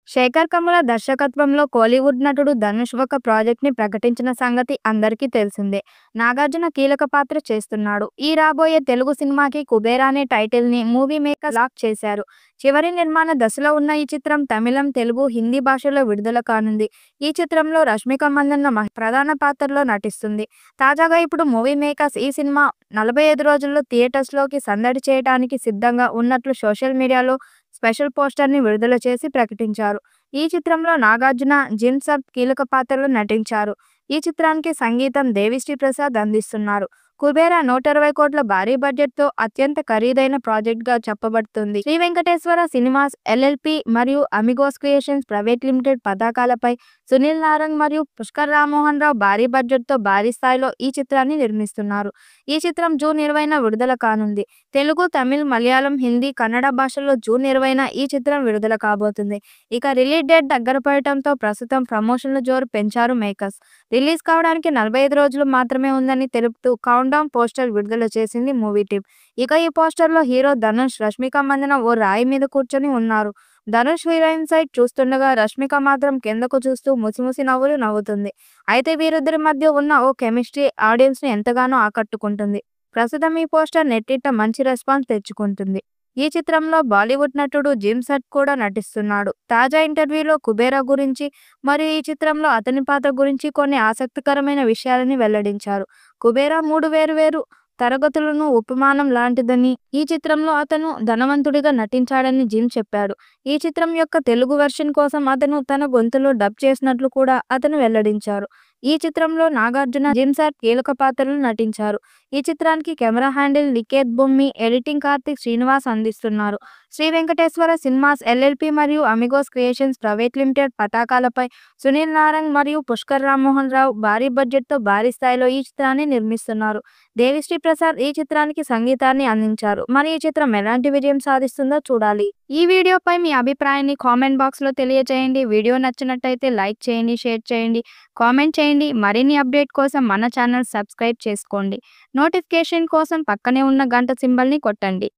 శేఖర్ కమ్ముల దర్శకత్వంలో కోలీవుడ్ నటుడు ధనుష్ ఒక ప్రాజెక్ట్‌ని ప్రకటించిన సంగతి అందరికీ తెలిసిందే. నాగార్జున కీలక పాత్ర చేస్తున్నాడు. ఈ రాబోయే తెలుగు సినిమాకి 'కుబేరా' అనే టైటిల్‌ని మూవీ మేకర్స్ లాక్ చేశారు. చివరి నిర్మాణ దశలో ఉన్న ఈ చిత్రం తమిళం, తెలుగు, హిందీ భాషల్లో విడుదల కానుంది. ఈ చిత్రంలో రష్మిక మందన్న ప్రధాన పాత్రలో నటిస్తుంది. తాజాగా ఇప్పుడు మూవీ మేకర్స్ ఈ సినిమా 45 రోజుల్లో థియేటర్స్‌లోకి సందడి చేయడానికి సిద్ధంగా ఉన్నట్లు సోషల్ మీడియాలో స్పెషల్ పోస్టర్‌ని విడుదల చేసి ప్రకటించారు. ఈ చిత్రంలో నాగార్జున, జిమ్ సర్ప్ కీలక పాత్రలో నటించారు. ఈ చిత్రానికి సంగీతం దేవిశ్రీ ప్రసాద్ అందిస్తున్నారు. 'కుబేరా' 120 కోట్ల భారీ బడ్జెట్‌తో అత్యంత ఖరీదైన ప్రాజెక్ట్‌గా చెప్పబడుతుంది. శ్రీ వెంకటేశ్వర సినిమాస్ ఎల్ఎల్పి మరియు అమిగోస్ క్రియేషన్స్ ప్రైవేట్ లిమిటెడ్ పతాకాలపై సునీల్ నారంగ్ మరియు పుష్కర్ రామ్మోహన్ రావు భారీ బడ్జెట్‌తో భారీ స్థాయిలో ఈ చిత్రాన్ని నిర్మిస్తున్నారు. ఈ చిత్రం జూన్ 20న విడుదల కానుంది. తెలుగు, తమిళ్, మలయాళం, హిందీ, కన్నడ భాషల్లో జూన్ 20న ఈ చిత్రం విడుదల కాబోతుంది. ఇక రిలీజ్ డేట్ దగ్గర పడటంతో ప్రస్తుతం ప్రమోషన్ల జోరు పెంచారు మేకర్స్. రిలీజ్ కావడానికి 45 రోజులు మాత్రమే ఉందని తెలుపుతూ కౌంట్డౌన్ పోస్టర్ విడుదల చేసింది మూవీ టీమ్. ఇక ఈ పోస్టర్లో హీరో ధనుష్, రష్మిక మందన ఓ రాయి మీద కూర్చొని ఉన్నారు. ధనుష్ హీరోయిన్ సైడ్ చూస్తుండగా రష్మిక మాత్రం కిందకు చూస్తూ ముసిముసి నవ్వులు నవ్వుతుంది. అయితే వీరిద్దరి మధ్య ఉన్న ఓ కెమిస్ట్రీ ఆడియన్స్‌ని ఎంతగానో ఆకట్టుకుంటుంది. ప్రస్తుతం ఈ పోస్టర్ నెట్టింట మంచి రెస్పాన్స్ తెచ్చుకుంటుంది. ఈ చిత్రంలో బాలీవుడ్ నటుడు జిమ్ సర్ప్ కూడా నటిస్తున్నాడు. తాజా ఇంటర్వ్యూలో 'కుబేరా' గురించి మరియు ఈ చిత్రంలో అతని పాత్ర గురించి కొన్ని ఆసక్తికరమైన విషయాలని వెల్లడించారు. 'కుబేరా' 3 వేర్వేరు తరగతులను ఉపమానం లాంటిదని, ఈ చిత్రంలో అతను ధనవంతుడిగా నటించాడని జిమ్ చెప్పాడు. ఈ చిత్రం యొక్క తెలుగు వెర్షన్ కోసం అతను తన గొంతులో డబ్ చేసినట్లు కూడా అతను వెల్లడించారు. ఈ చిత్రంలో నాగార్జున, జిమ్ సర్ప్ కీలక పాత్రలు నటించారు. ఈ చిత్రానికి camera handle Niketh Bommi, editing Karthik Srinivas అందిస్తున్నారు. శ్రీ వెంకటేశ్వర సినిమాస్ ఎల్ఎల్పి మరియు అమిగోస్ క్రియేషన్స్ ప్రైవేట్ లిమిటెడ్ పతాకాలపై సునీల్ నారంగ్ మరియు పుష్కర్ రామ్మోహన్ రావు భారీ బడ్జెట్‌తో భారీ స్థాయిలో ఈ చిత్రాన్ని నిర్మిస్తున్నారు. దేవిశ్రీ ప్రసాద్ ఈ చిత్రానికి సంగీతాన్ని అందించారు. మరి ఈ చిత్రం ఎలాంటి విజయం సాధిస్తుందో చూడాలి. ఈ వీడియోపై మీ అభిప్రాయాన్ని కామెంట్ బాక్స్‌లో తెలియజేయండి. వీడియో నచ్చినట్టయితే లైక్ చేయండి, షేర్ చేయండి, కామెంట్ చేయండి. మరిన్ని అప్డేట్ కోసం మన ఛానల్ సబ్స్క్రైబ్ చేసుకోండి. నోటిఫికేషన్ కోసం పక్కనే ఉన్న గంట సింబల్‌ని కొట్టండి.